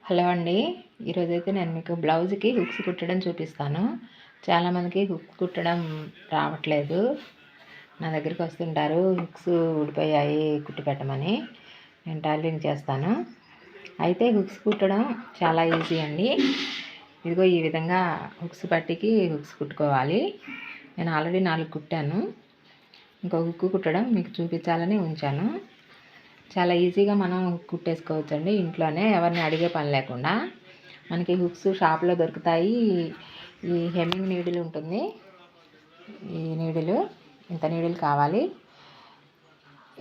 Hello అండి. ఈరోజైతే నేను మీకు బ్లౌజ్కి హుక్స్ కుట్టడం చూపిస్తాను. చాలామందికి హుక్స్ కుట్టడం రావట్లేదు. నా దగ్గరికి వస్తుంటారు, హుక్స్ ఊడిపోయాయి కుట్టి పెట్టమని. నేను టైలరింగ్ చేస్తాను. అయితే హుక్స్ కుట్టడం చాలా ఈజీ అండి. ఇదిగో ఈ విధంగా హుక్స్ పట్టికి హుక్స్ కుట్టుకోవాలి. నేను ఆల్రెడీ 4 కుట్టాను. ఇంకో హుక్ కుట్టడం మీకు చూపించాలని ఉంచాను. చాలా ఈజీగా మనం కుట్టేసుకోవచ్చండి ఇంట్లోనే, ఎవరిని అడిగే పని లేకుండా. మనకి హుక్స్ షాప్లో దొరుకుతాయి. ఈ హెమ్మింగ్ నీడిల్ ఉంటుంది, ఈ నీడిలు ఇంత నీడిల్ కావాలి.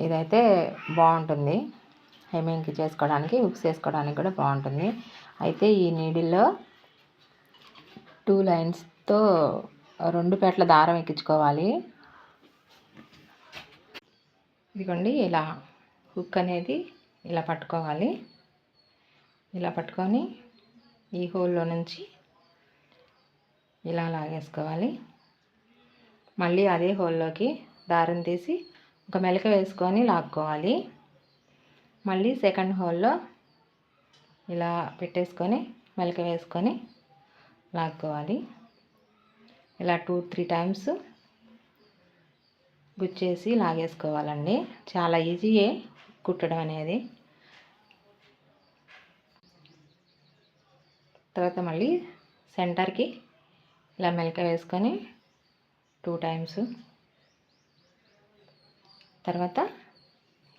ఇదైతే బాగుంటుంది హెమ్మింగ్కి చేసుకోవడానికి, హుక్స్ వేసుకోవడానికి కూడా బాగుంటుంది. అయితే ఈ నీడిల్లో 2 లైన్స్తో 2 పెట్ల దారం ఎక్కించుకోవాలి. ఇదిగోండి ఇలా హుక్ అనేది ఇలా పట్టుకోవాలి. ఇలా పట్టుకొని ఈ హోల్లో నుంచి ఇలా లాగేసుకోవాలి. మళ్ళీ అదే హోల్లోకి దారం తీసి ఒక మెలిక వేసుకొని లాక్కోవాలి. మళ్ళీ సెకండ్ హోల్లో ఇలా పెట్టేసుకొని మెలిక వేసుకొని లాక్కోవాలి. ఇలా 2-3 టైమ్స్ గుచ్చేసి లాగేసుకోవాలండి. చాలా ఈజీయే కుట్టడం అనేది. తర్వాత మళ్ళీ సెంటర్కి ఇలా మెలిక వేసుకొని 2 టైమ్స్, తర్వాత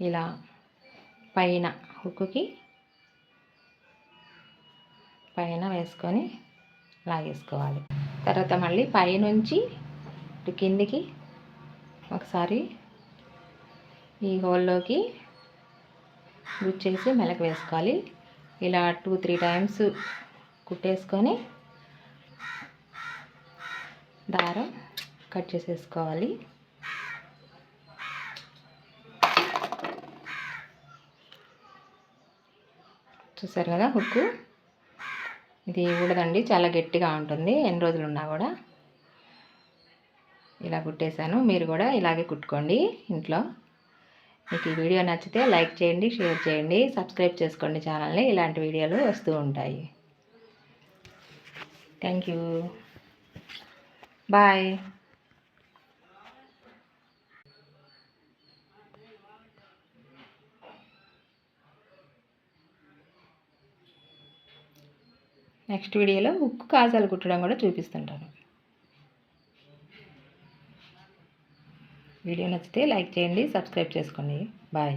ఇలా పైన హుక్కి పైన వేసుకొని లాగేసుకోవాలి. తర్వాత మళ్ళీ పైనుంచి కిందికి ఒకసారి ఈ హోల్లోకి గుచ్చేసి మెలకు వేసుకోవాలి. ఇలా 2-3 టైమ్స్ కుట్టేసుకొని దారం కట్ చేసేసుకోవాలి. చూసారు కదా హుక్, ఇది ఊడదండి, చాలా గట్టిగా ఉంటుంది. ఎన్ని రోజులు ఉన్నా కూడా. ఇలా కుట్టేశాను. మీరు కూడా ఇలాగే కుట్టుకోండి ఇంట్లో. మీకు ఈ వీడియో నచ్చితే లైక్ చేయండి, షేర్ చేయండి, సబ్స్క్రైబ్ చేసుకోండి ఛానల్ని. ఇలాంటి వీడియోలు వస్తూ ఉంటాయి. Thank you. బాయ్. నెక్స్ట్ వీడియోలో హుక్ కాజాలు కుట్టడం కూడా చూపిస్తుంటాను. వీడియో నచ్చితే లైక్ చేయండి, సబ్స్క్రైబ్ చేసుకోండి. బాయ్.